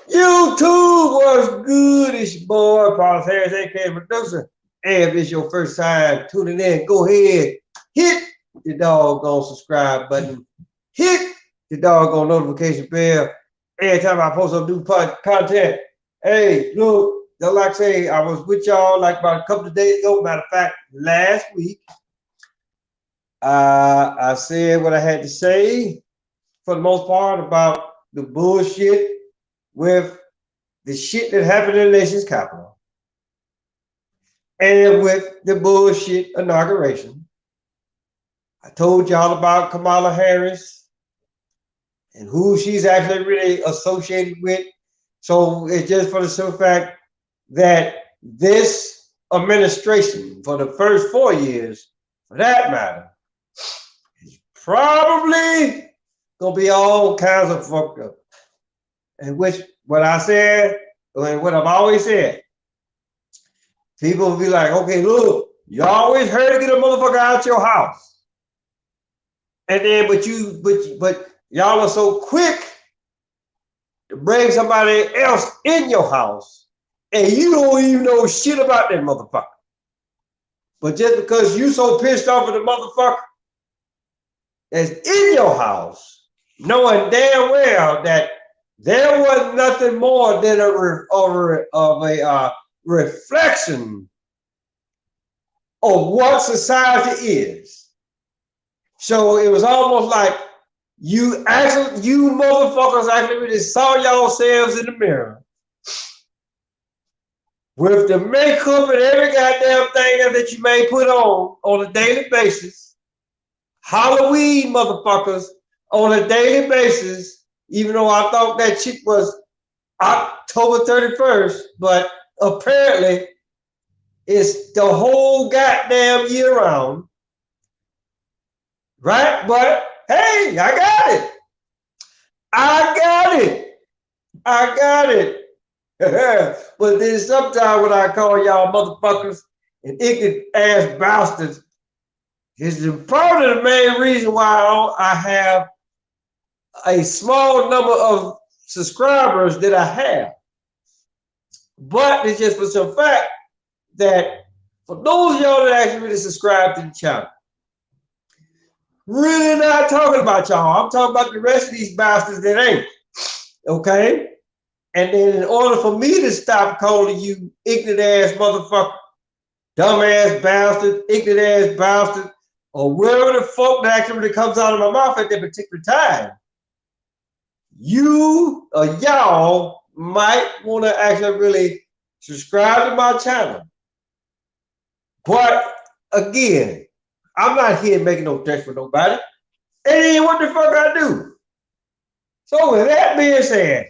YouTube was good. It's your boy, Paul Harris, aka producer. And if it's your first time tuning in, go ahead, hit the doggone subscribe button, hit the doggone notification bell. Every time I post a new content, hey, look, just like I say, I was with y'all like about a couple of days ago. Matter of fact, last week, I said what I had to say for the most part about the bullshit with the shit that happened in the nation's capital and with the bullshit inauguration. I told y'all about Kamala Harris and who she's actually really associated with. So it's just for the simple fact that this administration, for the first 4 years, for that matter, is probably gonna be all kinds of fucked up. And which what I said, and what I've always said, people will be like, okay, look, you always heard to get a motherfucker out your house. And then but y'all are so quick to bring somebody else in your house and you don't even know shit about that motherfucker. But just because you so pissed off at the motherfucker that's in your house, knowing damn well that there was nothing more than a reflection of what society is. So it was almost like you motherfuckers actually really saw yourselves in the mirror with the makeup and every goddamn thing that you may put on a daily basis. Halloween motherfuckers on a daily basis, even though I thought that shit was October 31st, but apparently it's the whole goddamn year round. Right? But hey, I got it. I got it. I got it. But then sometimes when I call y'all motherfuckers and ignorant ass bastards, is probably the main reason why I have a small number of subscribers that I have. But it's just for some fact that for those of y'all that actually really subscribe to the channel, really not talking about y'all. I'm talking about the rest of these bastards that ain't. Okay? And then in order for me to stop calling you ignorant ass motherfucker, dumb ass bastard, ignorant ass bastard, or whatever the fuck that actually comes out of my mouth at that particular time, you or y'all might want to actually really subscribe to my channel. But again, I'm not here making no threats for nobody. And what the fuck I do? So with that being said,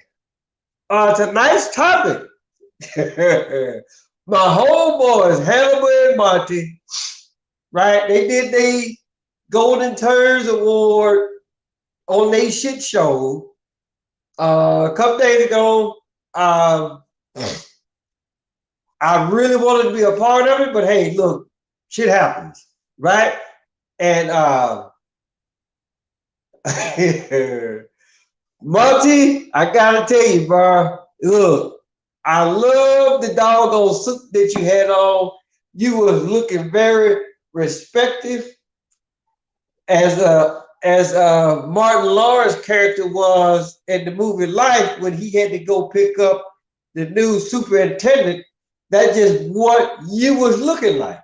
tonight's topic, my homeboys Hannibal and Monty, right? They did the Golden Turds Award on their shit show a couple days ago. I really wanted to be a part of it, but hey, look, shit happens, right? And Monty, I gotta tell you, bro. Look, I love the doggone suit that you had on. You was looking very respective as Martin Lawrence character was in the movie Life when he had to go pick up the new superintendent. That's just what you was looking like.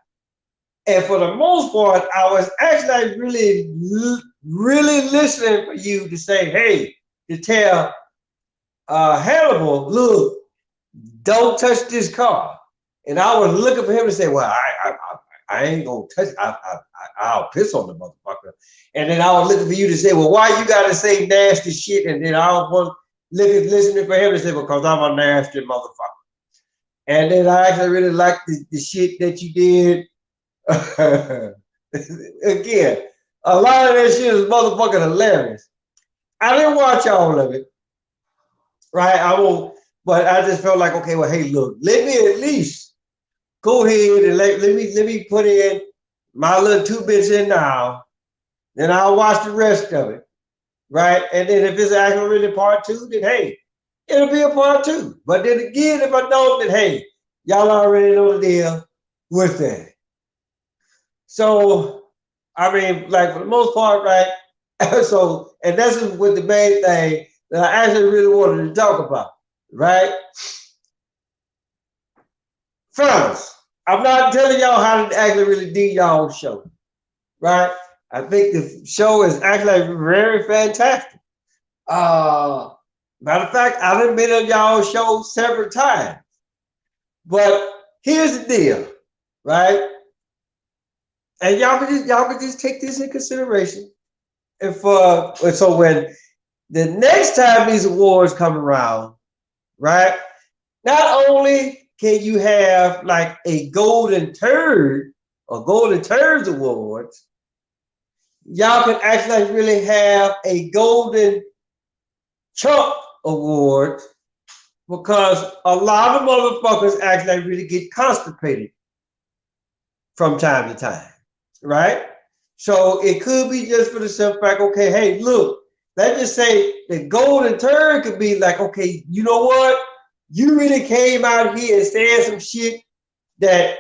And for the most part, I was actually really listening for you to say, hey, to tell Hannibal, look, don't touch this car. And I was looking for him to say, well, I ain't gonna touch it. I'll piss on the motherfucker. And then I was looking for you to say, well, why you gotta say nasty shit? And then I was listening for him to say, because I'm a nasty motherfucker. And then I actually really liked the shit that you did. Again, a lot of that shit is motherfucking hilarious. I didn't watch all of it, right? I won't, but I just felt like, okay, well, hey, look, let me at least go ahead and let me put in my little 2 bits in now, then I'll watch the rest of it, right? And then if it's actually really part 2, then hey, it'll be a part two. But then again, if I know that, hey, y'all already know the deal with that. So, I mean, like for the most part, right? So, and that's what the main thing that I actually really wanted to talk about, right? Fellas, I'm not telling y'all how to actually really do y'all show, right? I think the show is actually very fantastic. Uh, Matter of fact, I've been on y'all show several times. But here's the deal, right? And y'all can just take this in consideration. So when the next time these awards come around, right? Not only can you have like a golden turd or golden turds awards, y'all can actually really have a golden chunk award because a lot of motherfuckers actually really get constipated from time to time, right? So it could be just for the simple fact, okay, hey, look, let's just say the golden turd could be like, okay, you know what? You really came out here and said some shit that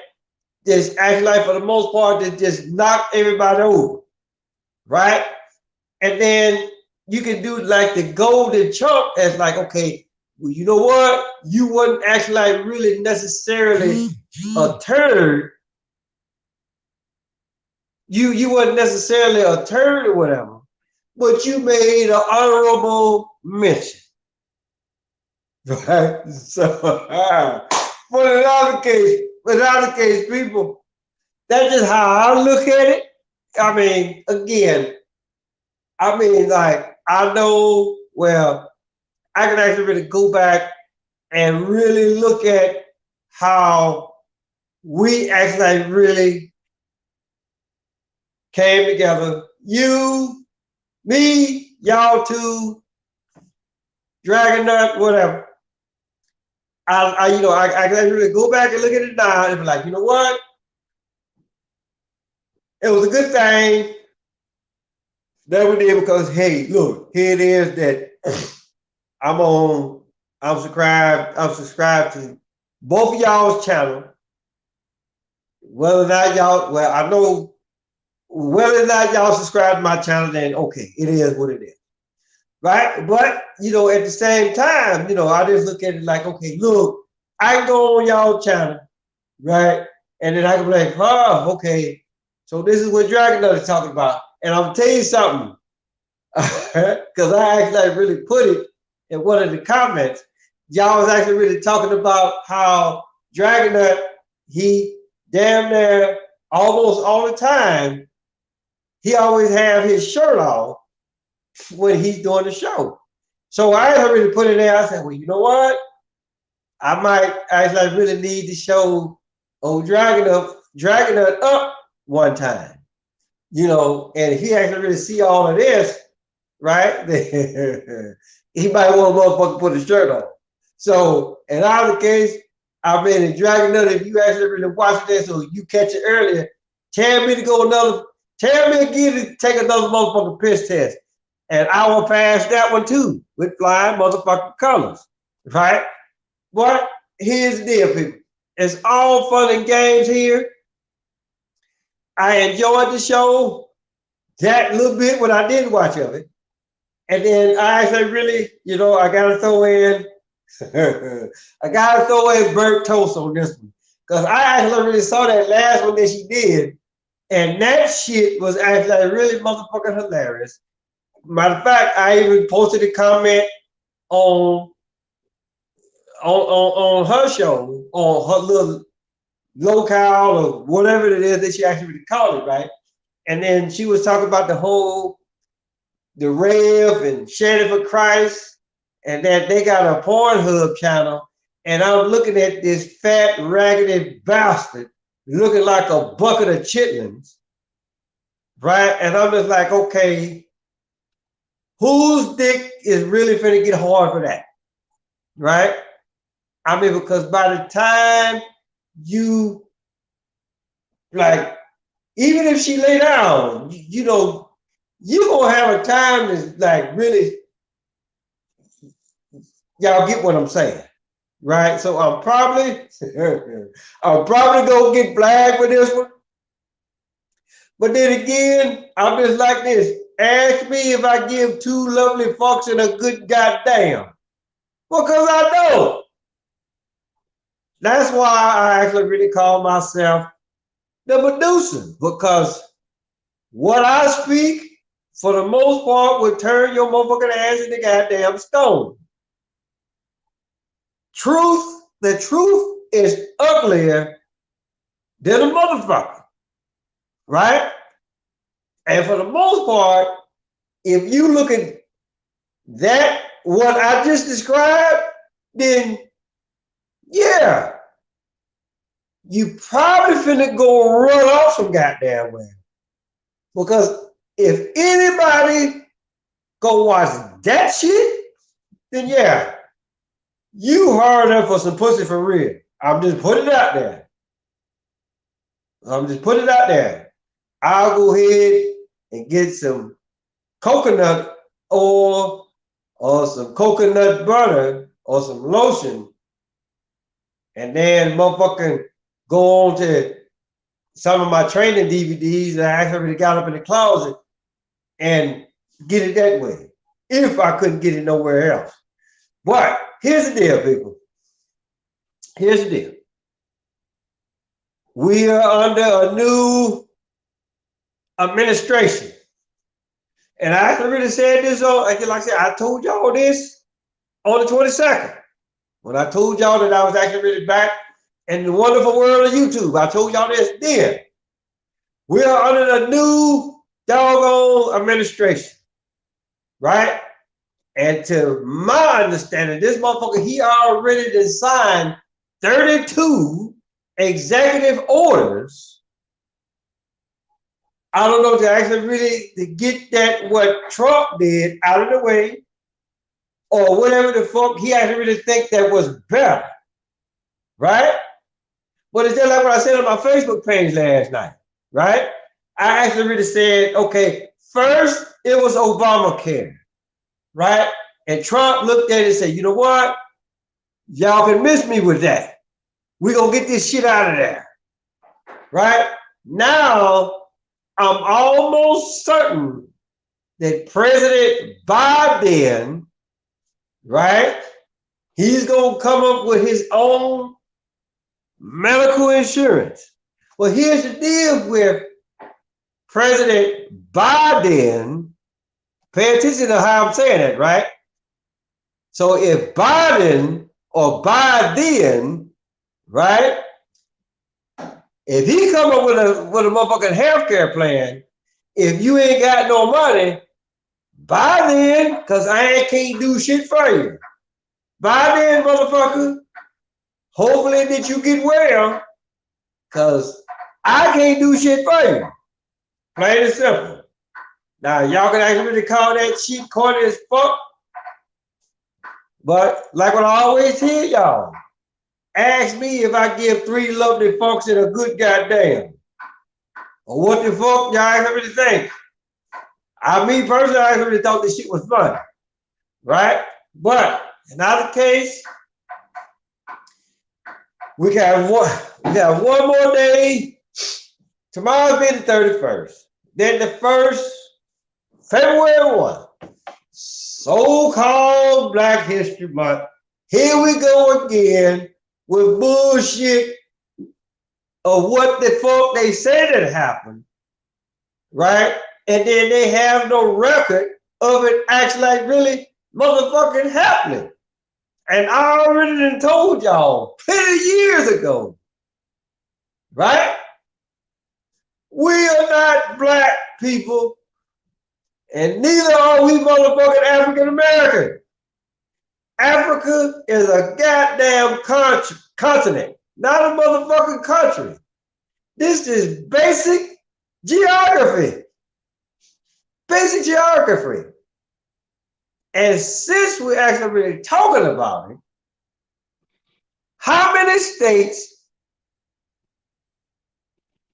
just actually, like for the most part, that just knocked everybody over, right? And then you can do like the golden chunk as like, okay, well, you know what? You wasn't actually like really necessarily a turd. You wasn't necessarily a turd or whatever, but you made an honorable mention, right? So, but in other case, people, that's just how I look at it. I mean, again, like I know. Well, I can actually really go back and really look at how we actually really came together. You, me, y'all two, Dragon Nut, whatever. I can really go back and look at it now and be like, you know what? It was a good thing that we did because, hey, look, here it is that I'm subscribed to both of y'all's channel. Whether or not y'all, well, I know whether or not y'all subscribe to my channel, then okay, it is what it is. Right? But at the same time, I just look at it like, okay, look, I can go on y'all channel, right? And then I can be like, oh, okay, so this is what Dragon Nut is talking about. And I'm gonna tell you something, because I actually really put it in one of the comments. Y'all was actually really talking about how Dragon Nut, he damn near almost all the time, he always have his shirt off when he's doing the show. So I already put it there. I said, well, you know what? I might actually really need to show old Dragon up one time, and he actually really see all of this, right? He might want a motherfucker put his shirt on. So in our case, I mean, in Dragon Nut, if you actually really watch this, so you catch it earlier, tell me again to take another motherfucking piss test. And I will pass that one too with flying motherfucking colors, right? But here's the deal, people. It's all fun and games here. I enjoyed the show that little bit when I did watch of it. And then I actually really, I gotta throw in burnt toast on this one. Because I actually really saw that last one that she did. And that shit was actually really motherfucking hilarious. Matter of fact, I even posted a comment on her show, on her little locale or whatever it is that she actually called it, right? And then she was talking about the Rev and Shannon for Christ, and that they got a Pornhub channel. And I'm looking at this fat, raggedy bastard looking like a bucket of chitlins, right? And I'm just like, okay, whose dick is really finna get hard for that, right? I mean, because by the time you, like, even if she lay down, you're gonna have a time to like really Y'all get what I'm saying, right? So I'm probably I'm probably gonna get flagged with this one. But then again, I'm just like this. Ask me if I give two lovely fucks and a good goddamn. Because I don't. That's why I actually really call myself the Medusa. Because what I speak, for the most part, would turn your motherfucking ass into goddamn stone. The truth is uglier than a motherfucker, right? And for the most part, if you look at that, what I just described, then yeah, you probably finna go run off some goddamn way. Because if anybody go watch that shit, then yeah, you hard enough for some pussy for real. I'm just putting it out there. I'll go ahead and get some coconut oil or some coconut butter or some lotion, and then motherfucking go on to some of my training DVDs that I actually got up in the closet and get it that way, if I couldn't get it nowhere else. But here's the deal, people. Here's the deal. We are under a new administration. And I actually really said this on, like I said, I told y'all this on the 22nd. When I told y'all that I was actually really back in the wonderful world of YouTube, I told y'all this then. We are under the new doggone administration, right? And to my understanding, this motherfucker, he already done signed 32 executive orders. I don't know, to actually really to get that what Trump did out of the way, or whatever the fuck he actually really think that was better, right? But it's just like what I said on my Facebook page last night, right? I actually really said, okay, first it was Obamacare, right? And Trump looked at it and said, you know what? Y'all can miss me with that. We're going to get this shit out of there, right? Now, I'm almost certain that President Biden, right, he's going to come up with his own medical insurance. Well, here's the deal with President Biden. Pay attention to how I'm saying it, right? So if Biden or Biden, right, if he come up with a motherfucking healthcare plan, if you ain't got no money, buy then, because I can't do shit for you. Buy then, motherfucker. Hopefully that you get well, because I can't do shit for you. Plain and simple. Now, y'all can actually call that shit corny as fuck. But like what I always hear y'all, ask me if I give three lovely fucks and a good goddamn. Or what the fuck y'all actually think? Me personally, I really thought this shit was fun, right? But in either case, we got one more day. Tomorrow's been the 31st. Then the first, February 1, so-called Black History Month. Here we go again with bullshit of what the fuck they said that happened, right? And then they have no record of it actually like really motherfucking happening. And I already done told y'all plenty years ago, right? We are not black people, and neither are we motherfucking African American. Africa is a goddamn continent, not a motherfucking country. This is basic geography. Basic geography. And since we're actually really talking about it, how many states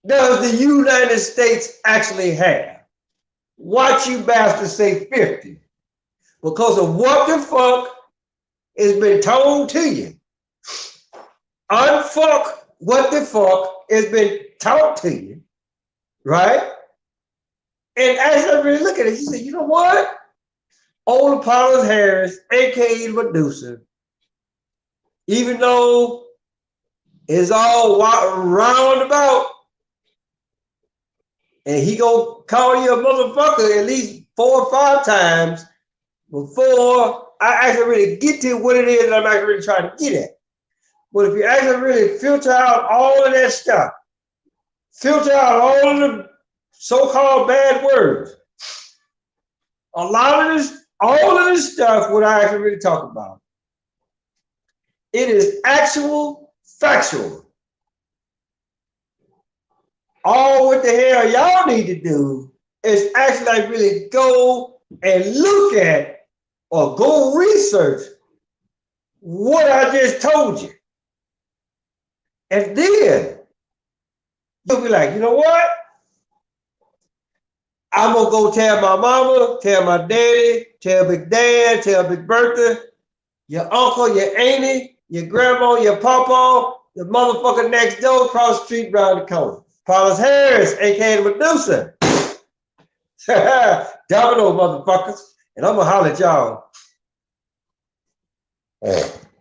does the United States actually have? Watch you bastards say 50. Because of what the fuck it's been told to you. Unfuck what the fuck has been taught to you, right? And as I really look at it, she said, you know what? Old Apollo Harris, aka Medusa, even though it's all roundabout, and he gonna call you a motherfucker at least 4 or 5 times before I actually really get to what it is that I'm actually really trying to get at. But if you actually really filter out all of that stuff, filter out all of the so-called bad words, a lot of this, all of this stuff, what I actually really talk about, it is actual, factual. All what the hell y'all need to do is actually like really go and look at or go research what I just told you. And then you'll be like, you know what? I'm gonna go tell my mama, tell my daddy, tell Big Dad, tell Big Bertha, your uncle, your auntie, your grandma, your papa, the motherfucker next door, across the street, around the corner. Paulus Harris, aka the Medusa. Domino motherfuckers. And I'm gonna holler at y'all.